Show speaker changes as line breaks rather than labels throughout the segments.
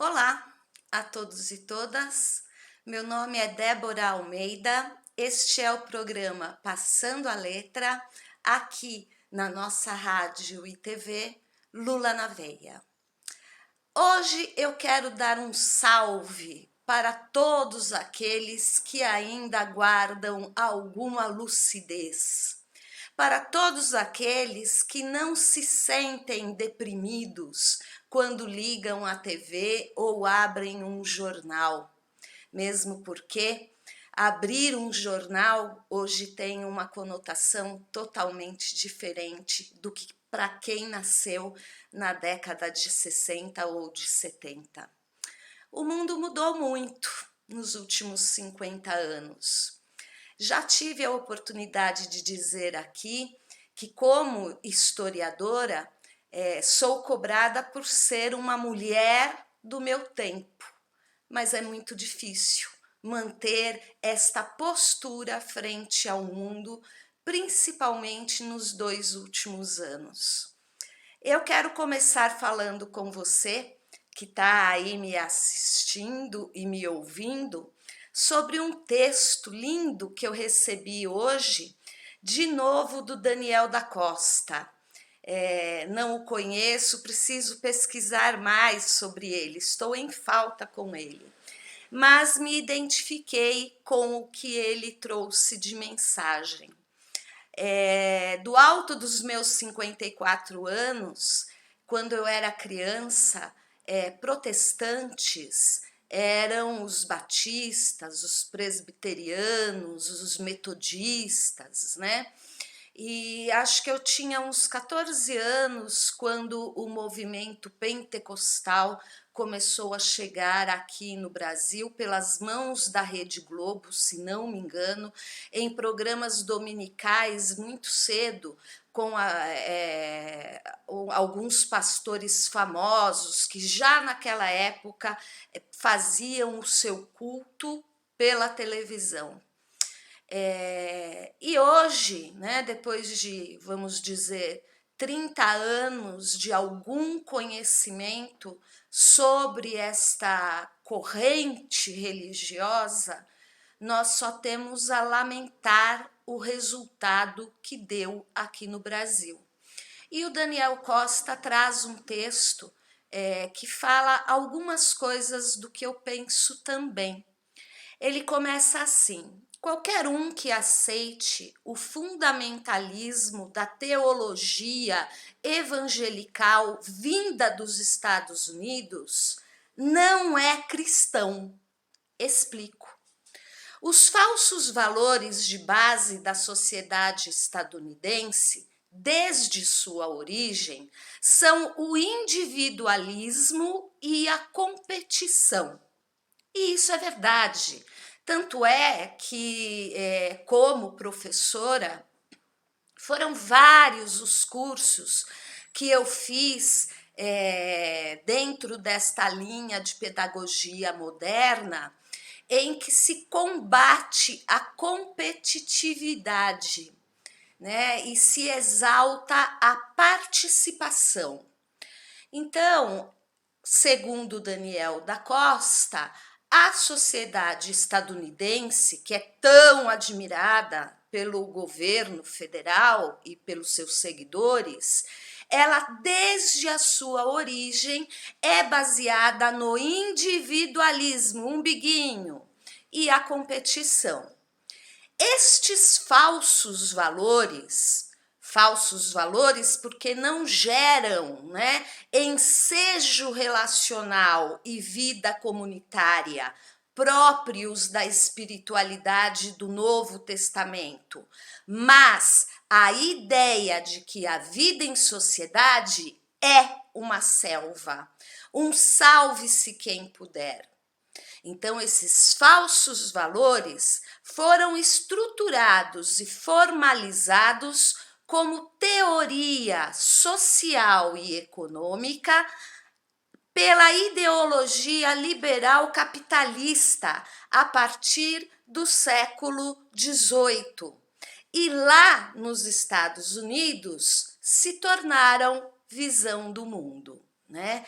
Olá a todos e todas, meu nome é Débora Almeida, este é o programa Passando a Letra, aqui na nossa rádio e TV Lula na Veia. Hoje eu quero dar um salve para todos aqueles que ainda guardam alguma lucidez, para todos aqueles que não se sentem deprimidos quando ligam a TV ou abrem um jornal, mesmo porque abrir um jornal hoje tem uma conotação totalmente diferente do que para quem nasceu na década de 60 ou de 70. O mundo mudou muito nos últimos 50 anos. Já tive a oportunidade de dizer aqui que, como historiadora, sou cobrada por ser uma mulher do meu tempo, mas é muito difícil manter esta postura frente ao mundo, principalmente nos 2 últimos anos. Eu quero começar falando com você, que está aí me assistindo e me ouvindo, sobre um texto lindo que eu recebi hoje, de novo do Daniel da Costa. Não o conheço, preciso pesquisar mais sobre ele, estou em falta com ele. Mas me identifiquei com o que ele trouxe de mensagem. Do alto dos meus 54 anos, quando eu era criança, protestantes eram os batistas, os presbiterianos, os metodistas, né? E acho que eu tinha uns 14 anos quando o movimento pentecostal começou a chegar aqui no Brasil pelas mãos da Rede Globo, se não me engano, em programas dominicais muito cedo, com alguns pastores famosos que já naquela época faziam o seu culto pela televisão. E hoje, né, depois de, vamos dizer, 30 anos de algum conhecimento sobre esta corrente religiosa, nós só temos a lamentar o resultado que deu aqui no Brasil. E o Daniel Costa traz um texto que fala algumas coisas do que eu penso também. Ele começa assim: qualquer um que aceite o fundamentalismo da teologia evangelical vinda dos Estados Unidos não é cristão. Explico. Os falsos valores de base da sociedade estadunidense, desde sua origem, são o individualismo e a competição. E isso é verdade. Tanto é que, como professora, foram vários os cursos que eu fiz dentro desta linha de pedagogia moderna, em que se combate a competitividade, né? E se exalta a participação. Então, segundo Daniel da Costa, a sociedade estadunidense, que é tão admirada pelo governo federal e pelos seus seguidores, ela, desde a sua origem, é baseada no individualismo, umbiguinho, e a competição. Estes falsos valores porque não geram, né, ensejo relacional e vida comunitária próprios da espiritualidade do Novo Testamento, mas a ideia de que a vida em sociedade é uma selva, um salve-se quem puder. Então, esses falsos valores foram estruturados e formalizados como teoria social e econômica pela ideologia liberal capitalista a partir do século XVIII. E lá nos Estados Unidos se tornaram visão do mundo, né?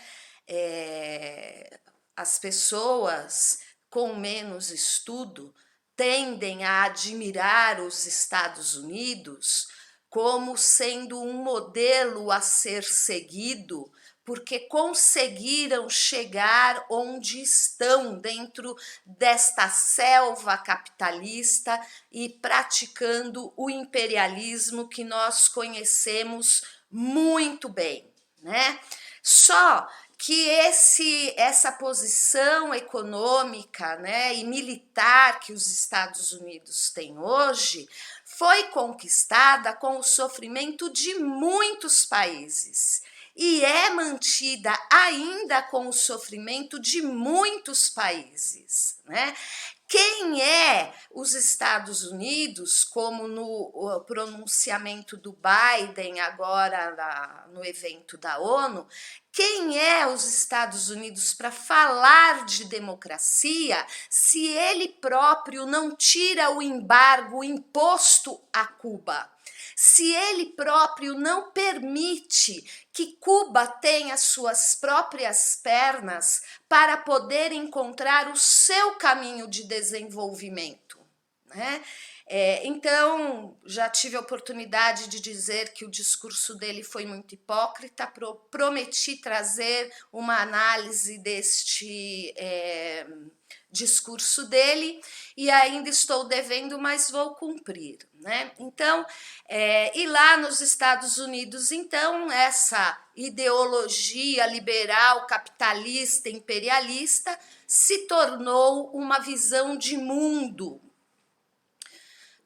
as pessoas com menos estudo tendem a admirar os Estados Unidos como sendo um modelo a ser seguido, porque conseguiram chegar onde estão, dentro desta selva capitalista e praticando o imperialismo que nós conhecemos muito bem, né? Só que essa posição econômica, né, e militar que os Estados Unidos têm hoje foi conquistada com o sofrimento de muitos países e é mantida ainda com o sofrimento de muitos países, né? Quem é os Estados Unidos, como no pronunciamento do Biden agora no evento da ONU, quem é os Estados Unidos para falar de democracia se ele próprio não tira o embargo imposto a Cuba? Se ele próprio não permite que Cuba tenha suas próprias pernas para poder encontrar o seu caminho de desenvolvimento, né? Então, já tive a oportunidade de dizer que o discurso dele foi muito hipócrita, prometi trazer uma análise deste discurso dele e ainda estou devendo, mas vou cumprir, né? Então, e lá nos Estados Unidos, então, essa ideologia liberal, capitalista, imperialista se tornou uma visão de mundo.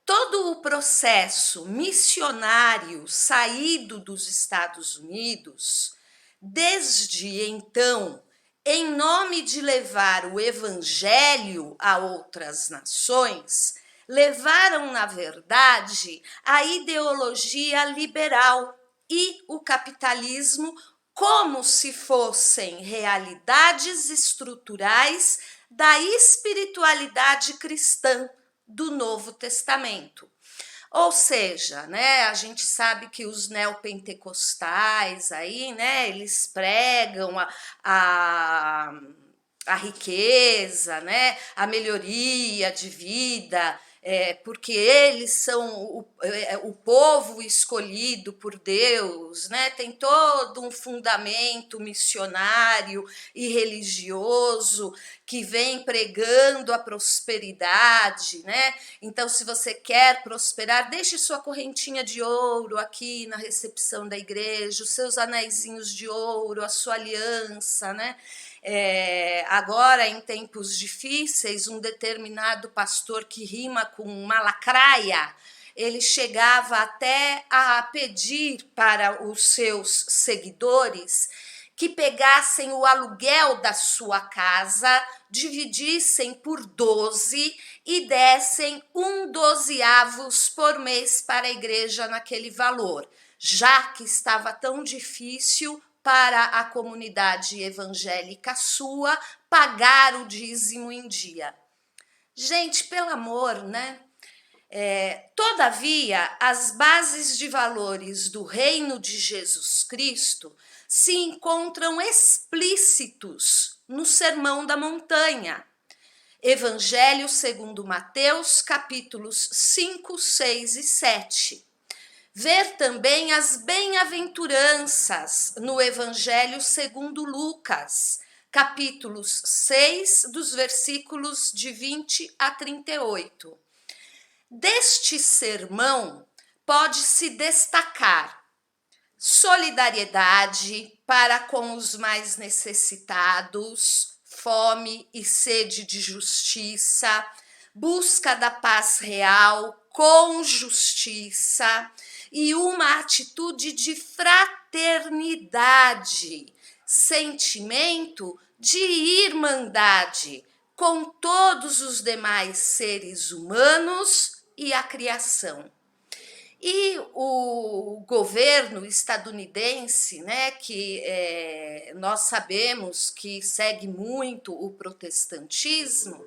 Todo o processo missionário saído dos Estados Unidos, desde então, em nome de levar o evangelho a outras nações, levaram, na verdade, a ideologia liberal e o capitalismo como se fossem realidades estruturais da espiritualidade cristã do Novo Testamento. Ou seja, né, a gente sabe que os neopentecostais aí, né, eles pregam a riqueza, né, a melhoria de vida, porque eles são o povo escolhido por Deus, né? Tem todo um fundamento missionário e religioso que vem pregando a prosperidade, né? Então, se você quer prosperar, deixe sua correntinha de ouro aqui na recepção da igreja, os seus anéisinhos de ouro, a sua aliança, né? Agora, em tempos difíceis, um determinado pastor que rima com uma lacraia, ele chegava até a pedir para os seus seguidores que pegassem o aluguel da sua casa, dividissem por 12 e dessem 1/12 por mês para a igreja naquele valor, já que estava tão difícil para a comunidade evangélica sua pagar o dízimo em dia. Gente, pelo amor, né? Todavia, as bases de valores do reino de Jesus Cristo se encontram explícitos no Sermão da Montanha. Evangelho segundo Mateus, capítulos 5, 6 e 7. Ver também as bem-aventuranças no Evangelho segundo Lucas, capítulos 6, dos versículos de 20 a 38. Deste sermão pode-se destacar solidariedade para com os mais necessitados, fome e sede de justiça, busca da paz real com justiça e uma atitude de fraternidade, sentimento de irmandade com todos os demais seres humanos e a criação. E o governo estadunidense, né, que nós sabemos que segue muito o protestantismo,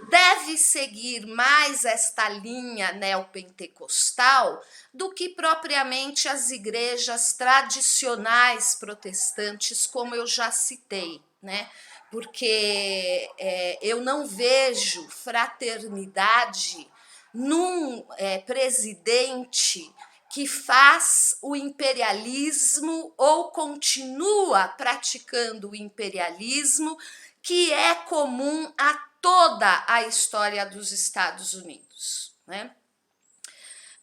deve seguir mais esta linha neopentecostal do que propriamente as igrejas tradicionais protestantes, como eu já citei, né? Porque eu não vejo fraternidade num presidente que faz o imperialismo ou continua praticando o imperialismo que é comum a toda a história dos Estados Unidos, né?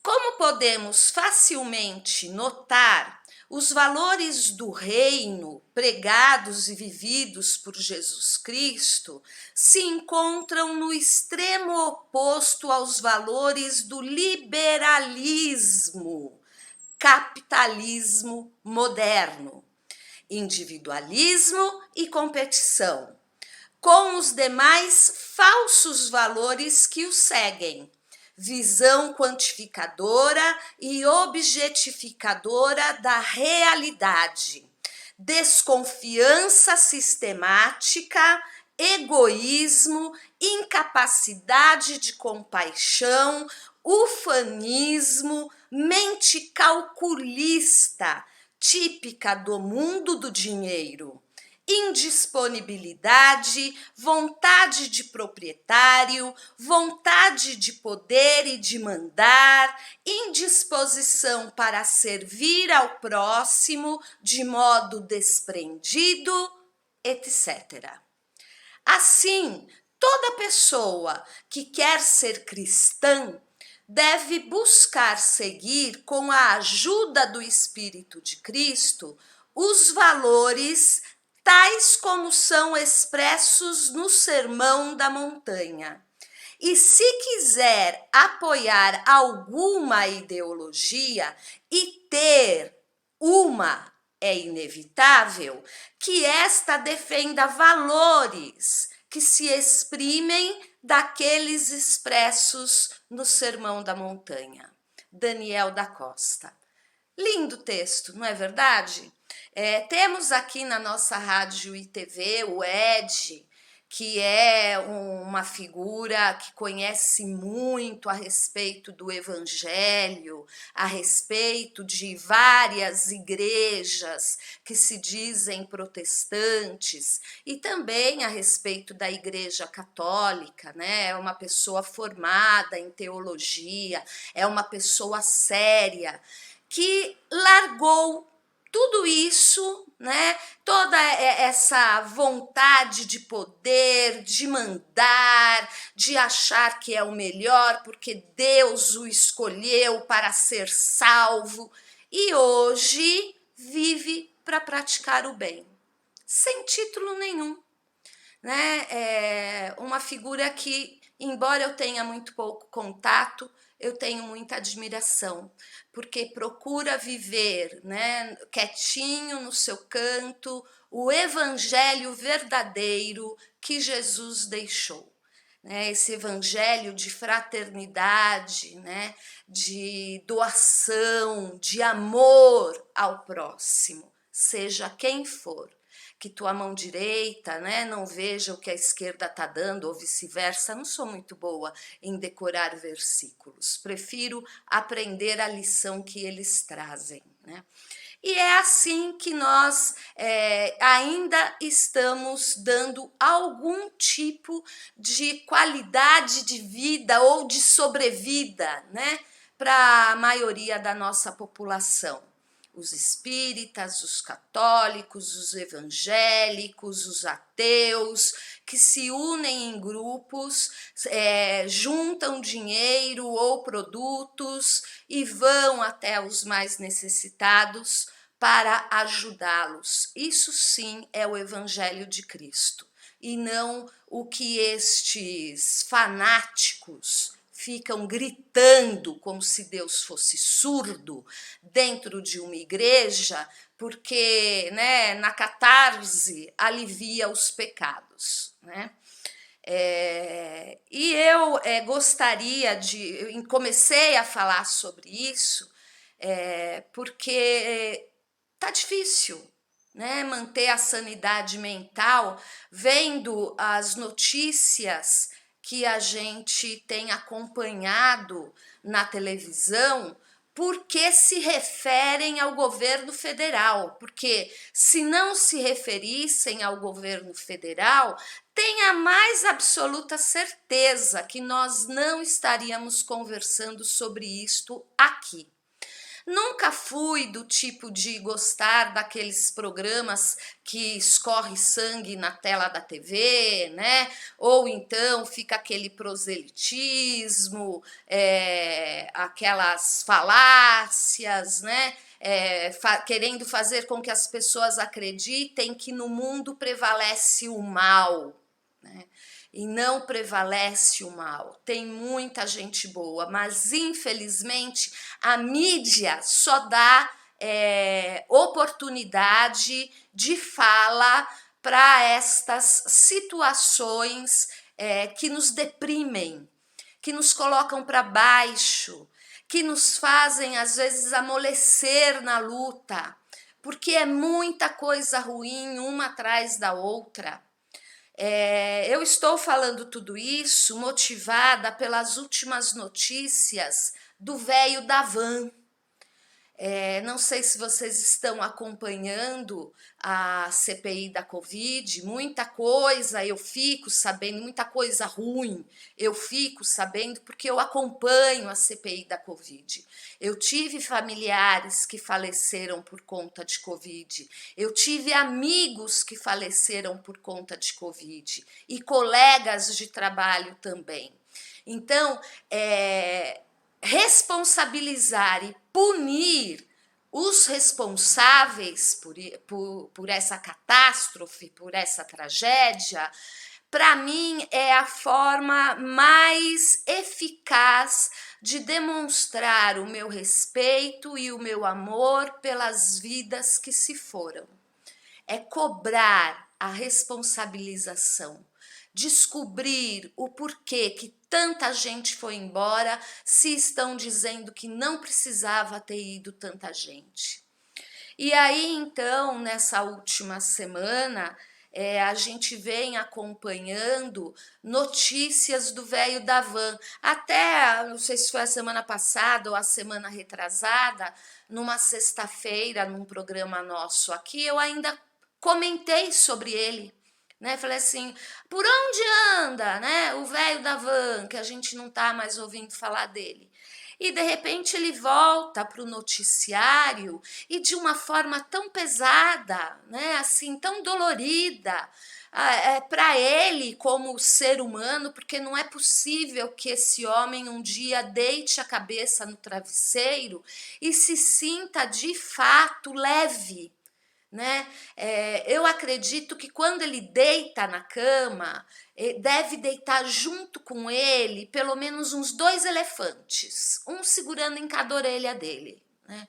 Como podemos facilmente notar, os valores do reino pregados e vividos por Jesus Cristo se encontram no extremo oposto aos valores do liberalismo, capitalismo moderno, individualismo e competição, com os demais falsos valores que o seguem. Visão quantificadora e objetificadora da realidade, desconfiança sistemática, egoísmo, incapacidade de compaixão, ufanismo, mente calculista, típica do mundo do dinheiro, indisponibilidade, vontade de proprietário, vontade de poder e de mandar, indisposição para servir ao próximo de modo desprendido, etc. Assim, toda pessoa que quer ser cristã deve buscar seguir, com a ajuda do Espírito de Cristo, os valores tais como são expressos no Sermão da Montanha. E se quiser apoiar alguma ideologia, e ter uma é inevitável, que esta defenda valores que se exprimem daqueles expressos no Sermão da Montanha. Daniel da Costa. Lindo texto, não é verdade? Temos aqui na nossa rádio e TV o Ed, que é uma figura que conhece muito a respeito do Evangelho, a respeito de várias igrejas que se dizem protestantes, e também a respeito da Igreja Católica, né? É uma pessoa formada em teologia, é uma pessoa séria, que largou tudo isso, né? Toda essa vontade de poder, de mandar, de achar que é o melhor porque Deus o escolheu para ser salvo, e hoje vive para praticar o bem, sem título nenhum, né? Uma figura que, embora eu tenha muito pouco contato, eu tenho muita admiração, porque procura viver, né, quietinho no seu canto, o evangelho verdadeiro que Jesus deixou. Né, esse evangelho de fraternidade, né, de doação, de amor ao próximo, seja quem for. Que tua mão direita, né, não veja o que a esquerda está dando, ou vice-versa. Não sou muito boa em decorar versículos, prefiro aprender a lição que eles trazem, né? E é assim que nós ainda estamos dando algum tipo de qualidade de vida ou de sobrevida, né, para a maioria da nossa população. Os espíritas, os católicos, os evangélicos, os ateus, que se unem em grupos, juntam dinheiro ou produtos e vão até os mais necessitados para ajudá-los. Isso sim é o Evangelho de Cristo, e não o que estes fanáticos ficam gritando como se Deus fosse surdo dentro de uma igreja, porque, né, na catarse alivia os pecados, né? E eu gostaria de... Comecei a falar sobre isso porque tá difícil, né, manter a sanidade mental vendo as notícias que a gente tem acompanhado na televisão, porque se referem ao governo federal, porque se não se referissem ao governo federal, tenha a mais absoluta certeza que nós não estaríamos conversando sobre isto aqui. Nunca fui do tipo de gostar daqueles programas que escorre sangue na tela da TV, né? Ou então fica aquele proselitismo, aquelas falácias, né? Querendo fazer com que as pessoas acreditem que no mundo prevalece o mal, né? E não prevalece o mal. Tem muita gente boa, mas infelizmente a mídia só dá oportunidade de fala para estas situações que nos deprimem, que nos colocam para baixo, que nos fazem às vezes amolecer na luta, porque é muita coisa ruim uma atrás da outra. Eu estou falando tudo isso motivada pelas últimas notícias do velho da van. Não sei se vocês estão acompanhando a CPI da Covid, muita coisa eu fico sabendo, muita coisa ruim eu fico sabendo porque eu acompanho a CPI da Covid. Eu tive familiares que faleceram por conta de Covid, eu tive amigos que faleceram por conta de Covid e colegas de trabalho também. Então, responsabilizar e punir os responsáveis por essa catástrofe, por essa tragédia, para mim é a forma mais eficaz de demonstrar o meu respeito e o meu amor pelas vidas que se foram. É cobrar a responsabilização, descobrir o porquê que tanta gente foi embora, se estão dizendo que não precisava ter ido tanta gente. E aí, então, nessa última semana, a gente vem acompanhando notícias do velho da van. Até, não sei se foi a semana passada ou a semana retrasada, numa sexta-feira, num programa nosso aqui, eu ainda comentei sobre ele. Né? Falei assim, por onde anda, né? O velho da van, que a gente não tá mais ouvindo falar dele. E de repente ele volta para o noticiário e de uma forma tão pesada, né? Assim, tão dolorida, para ele como ser humano, porque não é possível que esse homem um dia deite a cabeça no travesseiro e se sinta de fato leve. Né? Eu acredito que quando ele deita na cama, deve deitar junto com ele pelo menos uns 2 elefantes, um segurando em cada orelha dele, né?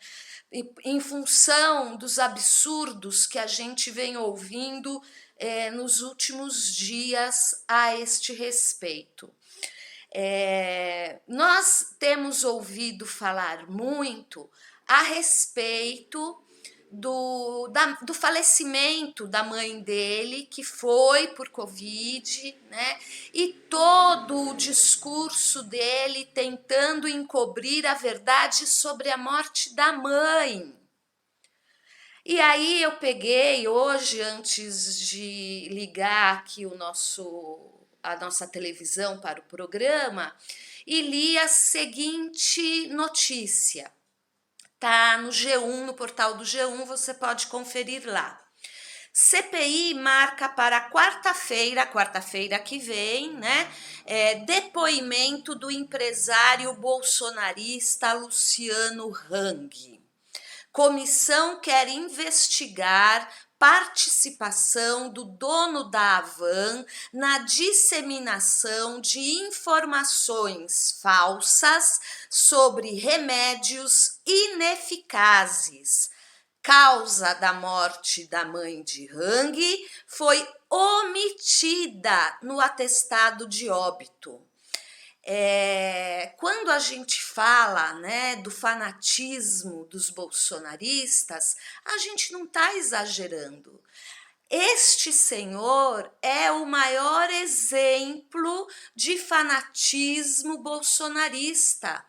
Em função dos absurdos que a gente vem ouvindo nos últimos dias a este respeito. Nós temos ouvido falar muito a respeito do falecimento da mãe dele, que foi por Covid, né? E todo o discurso dele tentando encobrir a verdade sobre a morte da mãe. E aí eu peguei hoje, antes de ligar aqui a nossa televisão para o programa, e li a seguinte notícia. Tá no G1, no portal do G1, você pode conferir lá. CPI marca para quarta-feira que vem, né? Depoimento do empresário bolsonarista Luciano Hang. Comissão quer investigar participação do dono da Havan na disseminação de informações falsas sobre remédios ineficazes. Causa da morte da mãe de Hang foi omitida no atestado de óbito. Quando a gente fala, né, do fanatismo dos bolsonaristas, a gente não está exagerando. Este senhor é o maior exemplo de fanatismo bolsonarista.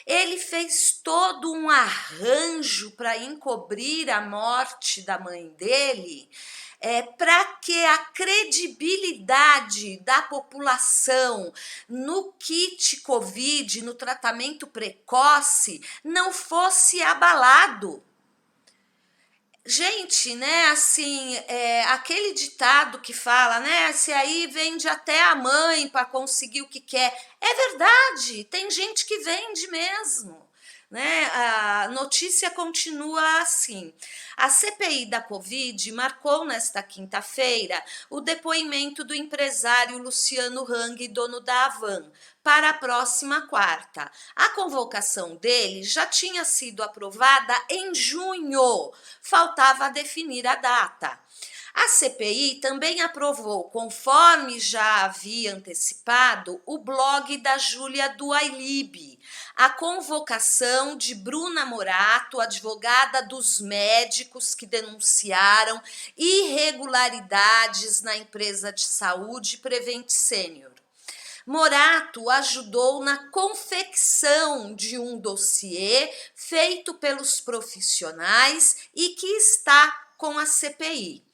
Ele fez todo um arranjo para encobrir a morte da mãe dele, para que a credibilidade da população no kit Covid, no tratamento precoce, não fosse abalado. Gente, né, assim, aquele ditado que fala, né, se aí vende até a mãe para conseguir o que quer, é verdade, tem gente que vende mesmo, né, a notícia continua assim. A CPI da Covid marcou nesta quinta-feira o depoimento do empresário Luciano Hang, dono da Havan, para a próxima quarta. A convocação dele já tinha sido aprovada em junho, faltava definir a data. A CPI também aprovou, conforme já havia antecipado, o blog da Júlia do Ailib, a convocação de Bruna Morato, advogada dos médicos que denunciaram irregularidades na empresa de saúde Prevent Senior. Morato ajudou na confecção de um dossiê feito pelos profissionais e que está com a CPI.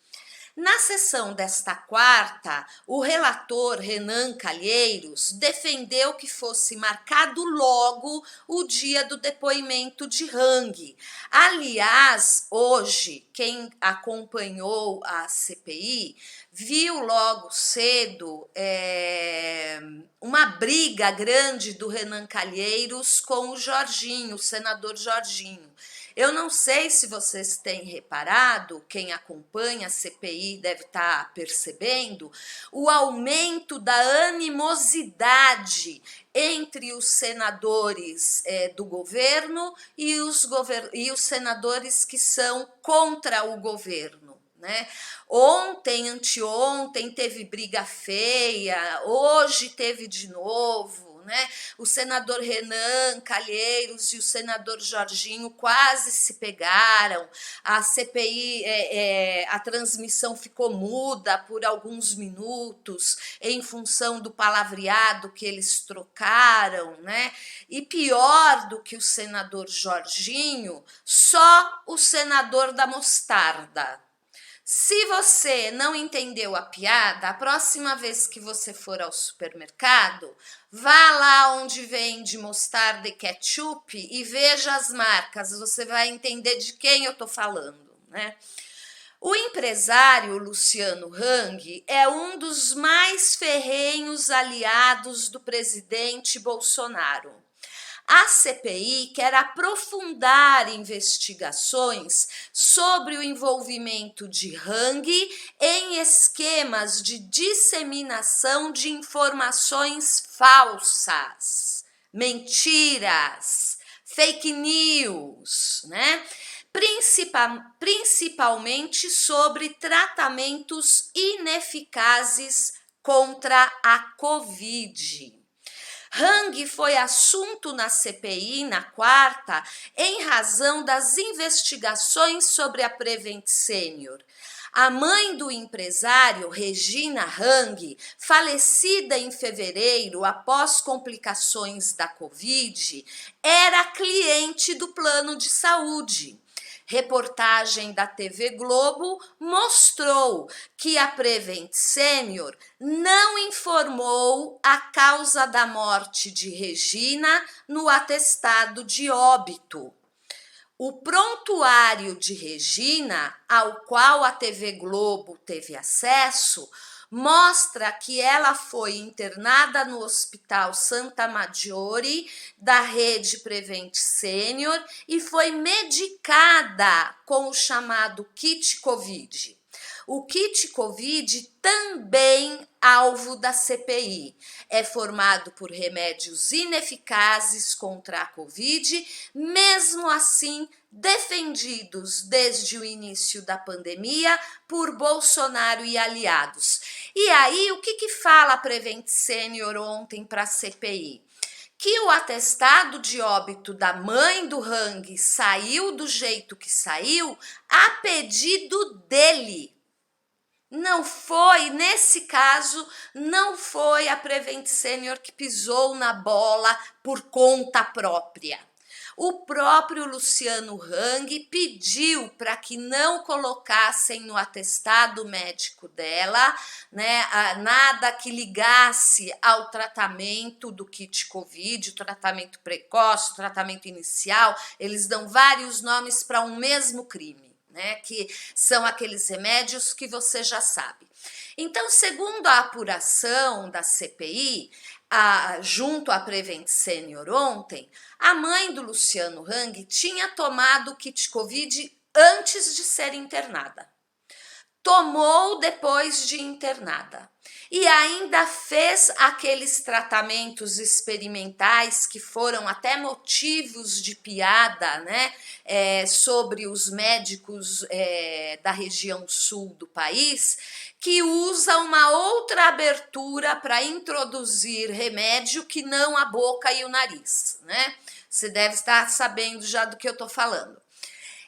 Na sessão desta quarta, o relator Renan Calheiros defendeu que fosse marcado logo o dia do depoimento de Hang. Aliás, hoje, quem acompanhou a CPI viu logo cedo uma briga grande do Renan Calheiros com o Jorginho, o senador Jorginho. Eu não sei se vocês têm reparado, quem acompanha a CPI deve estar percebendo, o aumento da animosidade entre os senadores do governo e os senadores que são contra o governo. Né? Ontem, anteontem, teve briga feia, hoje teve de novo. Né? O senador Renan Calheiros e o senador Jorginho quase se pegaram, a CPI, a transmissão ficou muda por alguns minutos em função do palavreado que eles trocaram, né? E pior do que o senador Jorginho, só o senador da mostarda. Se você não entendeu a piada, a próxima vez que você for ao supermercado, vá lá onde vende mostarda e ketchup e veja as marcas, você vai entender de quem eu estou falando, né? O empresário Luciano Hang é um dos mais ferrenhos aliados do presidente Bolsonaro. A CPI quer aprofundar investigações sobre o envolvimento de Hang em esquemas de disseminação de informações falsas, mentiras, fake news, né? Principalmente sobre tratamentos ineficazes contra a Covid. Hang foi assunto na CPI na quarta em razão das investigações sobre a Prevent Senior. A mãe do empresário, Regina Hang, falecida em fevereiro após complicações da Covid, era cliente do plano de saúde. Reportagem da TV Globo mostrou que a Prevent Senior não informou a causa da morte de Regina no atestado de óbito. O prontuário de Regina, ao qual a TV Globo teve acesso, mostra que ela foi internada no Hospital Santa Maggiore da rede Prevent Senior e foi medicada com o chamado kit Covid. O kit Covid também alvo da CPI. É formado por remédios ineficazes contra a Covid, mesmo assim defendidos desde o início da pandemia por Bolsonaro e aliados. E aí, o que fala a Prevent Senior ontem para a CPI? Que o atestado de óbito da mãe do Hang saiu do jeito que saiu a pedido dele. Não foi, nesse caso, não foi a Prevent Senior que pisou na bola por conta própria. O próprio Luciano Hang pediu para que não colocassem no atestado médico dela, né, nada que ligasse ao tratamento do kit Covid, o tratamento precoce, o tratamento inicial. Eles dão vários nomes para um mesmo crime, né, que são aqueles remédios que você já sabe. Então, segundo a apuração da CPI, junto à Prevent Senior ontem, a mãe do Luciano Hang tinha tomado o kit Covid antes de ser internada. Tomou depois de internada. E ainda fez aqueles tratamentos experimentais que foram até motivos de piada, né, sobre os médicos da região sul do país, que usa uma outra abertura para introduzir remédio que não a boca e o nariz, né? Você deve estar sabendo já do que eu estou falando.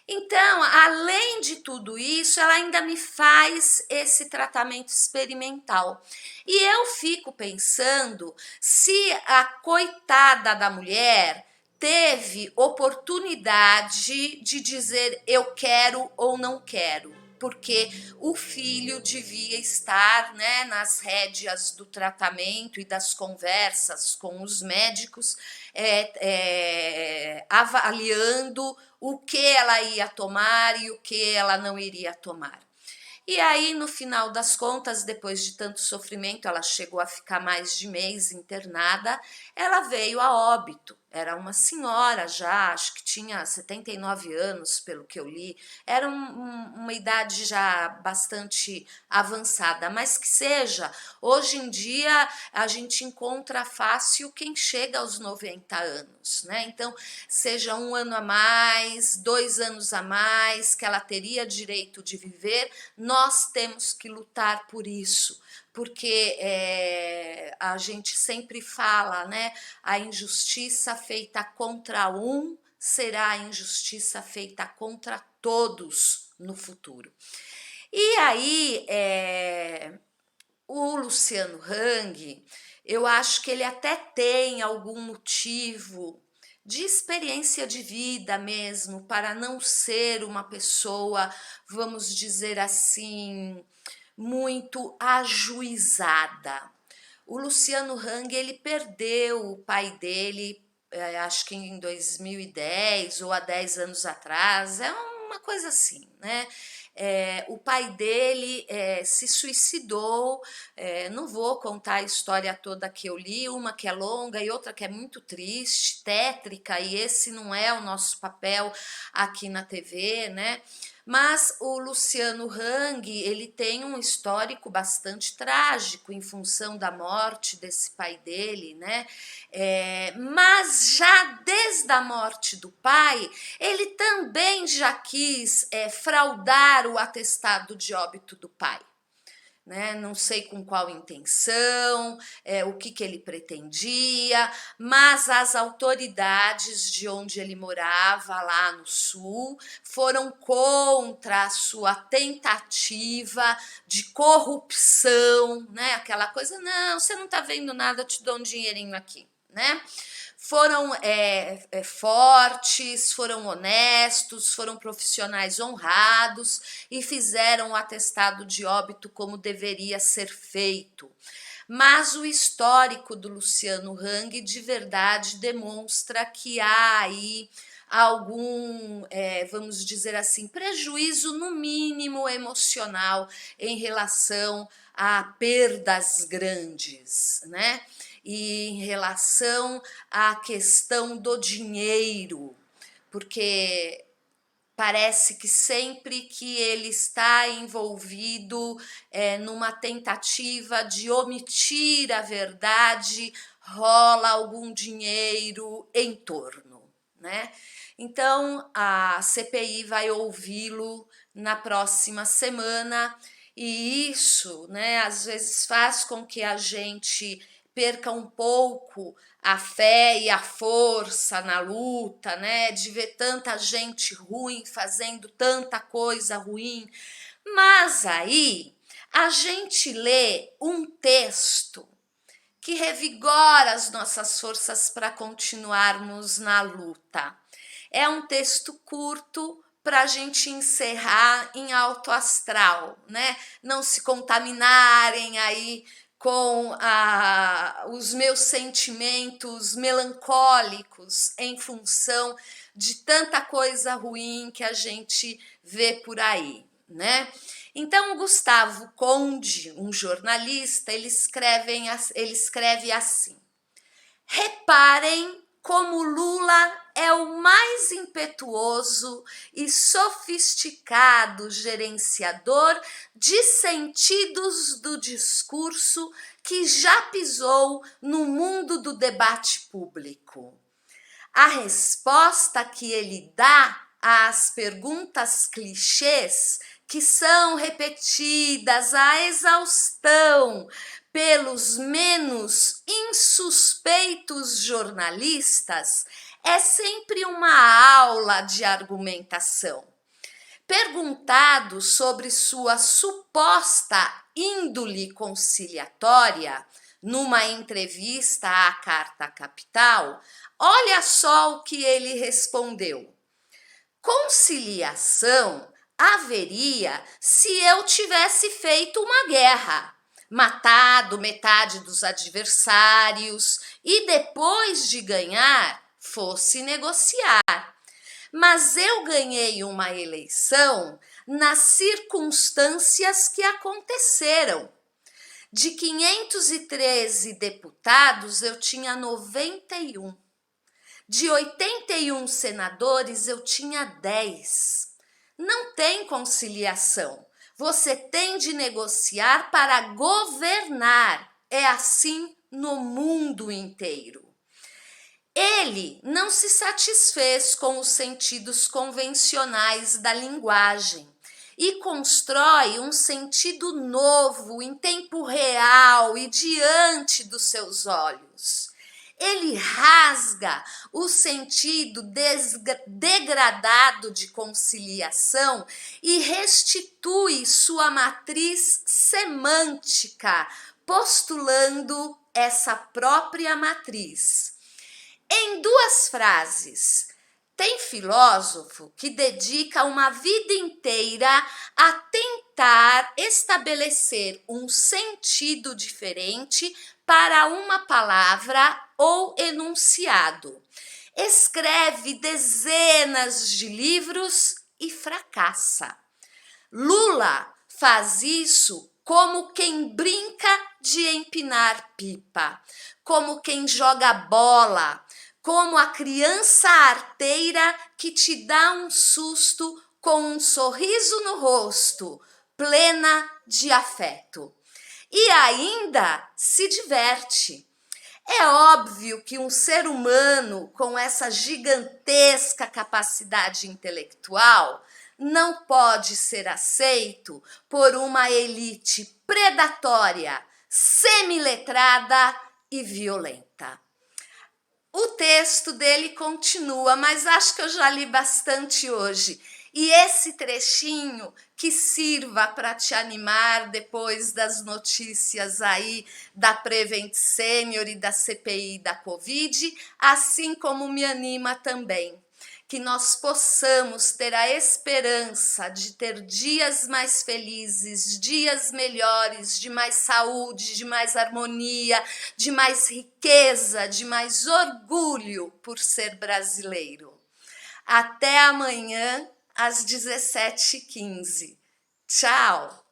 Então, além de tudo isso, ela ainda me faz esse tratamento experimental. E eu fico pensando se a coitada da mulher teve oportunidade de dizer eu quero ou não quero, porque o filho devia estar, né, nas rédeas do tratamento e das conversas com os médicos, avaliando o que ela ia tomar e o que ela não iria tomar. E aí, no final das contas, depois de tanto sofrimento, ela chegou a ficar mais de mês internada, ela veio a óbito. Era uma senhora já, acho que tinha 79 anos, pelo que eu li. Era uma idade já bastante avançada, mas que seja, hoje em dia a gente encontra fácil quem chega aos 90 anos, né? Então, seja 1 ano a mais, 2 anos a mais, que ela teria direito de viver, nós temos que lutar por isso, porque a gente sempre fala, né? A injustiça feita contra um será a injustiça feita contra todos no futuro. E aí, o Luciano Hang, eu acho que ele até tem algum motivo de experiência de vida mesmo, para não ser uma pessoa, vamos dizer assim, muito ajuizada. O Luciano Hang, ele perdeu o pai dele, acho que em 2010 ou há 10 anos atrás, é uma coisa assim, né? O pai dele se suicidou, não vou contar a história toda que eu li, uma que é longa e outra que é muito triste, tétrica, e esse não é o nosso papel aqui na TV, né? Mas o Luciano Hang, ele tem um histórico bastante trágico em função da morte desse pai dele, né? Mas já desde a morte do pai, ele também já quis fraudar o atestado de óbito do pai. Né? Não sei com qual intenção, o que ele pretendia, mas as autoridades de onde ele morava, lá no sul, foram contra a sua tentativa de corrupção, né? Aquela coisa, não, você não está vendo nada, eu te dou um dinheirinho aqui, né? Foram fortes, foram honestos, foram profissionais honrados e fizeram o atestado de óbito como deveria ser feito. Mas o histórico do Luciano Hang de verdade demonstra que há aí algum, vamos dizer assim, prejuízo no mínimo emocional em relação a perdas grandes, né? E em relação à questão do dinheiro, porque parece que sempre que ele está envolvido numa tentativa de omitir a verdade, rola algum dinheiro em torno, né? Então, a CPI vai ouvi-lo na próxima semana e isso, né, às vezes faz com que a gente perca um pouco a fé e a força na luta, né, de ver tanta gente ruim fazendo tanta coisa ruim. Mas aí a gente lê um texto que revigora as nossas forças para continuarmos na luta. É um texto curto para a gente encerrar em alto astral, né? Não se contaminarem aí com os meus sentimentos melancólicos em função de tanta coisa ruim que a gente vê por aí, né? Então, o Gustavo Conde, um jornalista, ele escreve assim: reparem como Lula é o mais impetuoso e sofisticado gerenciador de sentidos do discurso que já pisou no mundo do debate público. A resposta que ele dá às perguntas clichês que são repetidas à exaustão pelos menos insuspeitos jornalistas é sempre uma aula de argumentação. Perguntado sobre sua suposta índole conciliatória, numa entrevista à Carta Capital, olha só o que ele respondeu: conciliação haveria se eu tivesse feito uma guerra, matado metade dos adversários e depois de ganhar fosse negociar. Mas eu ganhei uma eleição nas circunstâncias que aconteceram. De 513 deputados, eu tinha 91. De 81 senadores, eu tinha 10. Não tem conciliação. Você tem de negociar para governar. É assim no mundo inteiro. Ele não se satisfez com os sentidos convencionais da linguagem e constrói um sentido novo em tempo real e diante dos seus olhos. Ele rasga o sentido degradado de conciliação e restitui sua matriz semântica, postulando essa própria matriz. Em 2 frases, tem filósofo que dedica uma vida inteira a tentar estabelecer um sentido diferente para uma palavra ou enunciado. Escreve dezenas de livros e fracassa. Lula faz isso como quem brinca de empinar pipa, como quem joga bola, como a criança arteira que te dá um susto com um sorriso no rosto, plena de afeto. E ainda se diverte. É óbvio que um ser humano com essa gigantesca capacidade intelectual não pode ser aceito por uma elite predatória, semiletrada e violenta. O texto dele continua, mas acho que eu já li bastante hoje. E esse trechinho que sirva para te animar depois das notícias aí da Prevent Senior e da CPI da Covid, assim como me anima também. Que nós possamos ter a esperança de ter dias mais felizes, dias melhores, de mais saúde, de mais harmonia, de mais riqueza, de mais orgulho por ser brasileiro. Até amanhã, às 17h15. Tchau!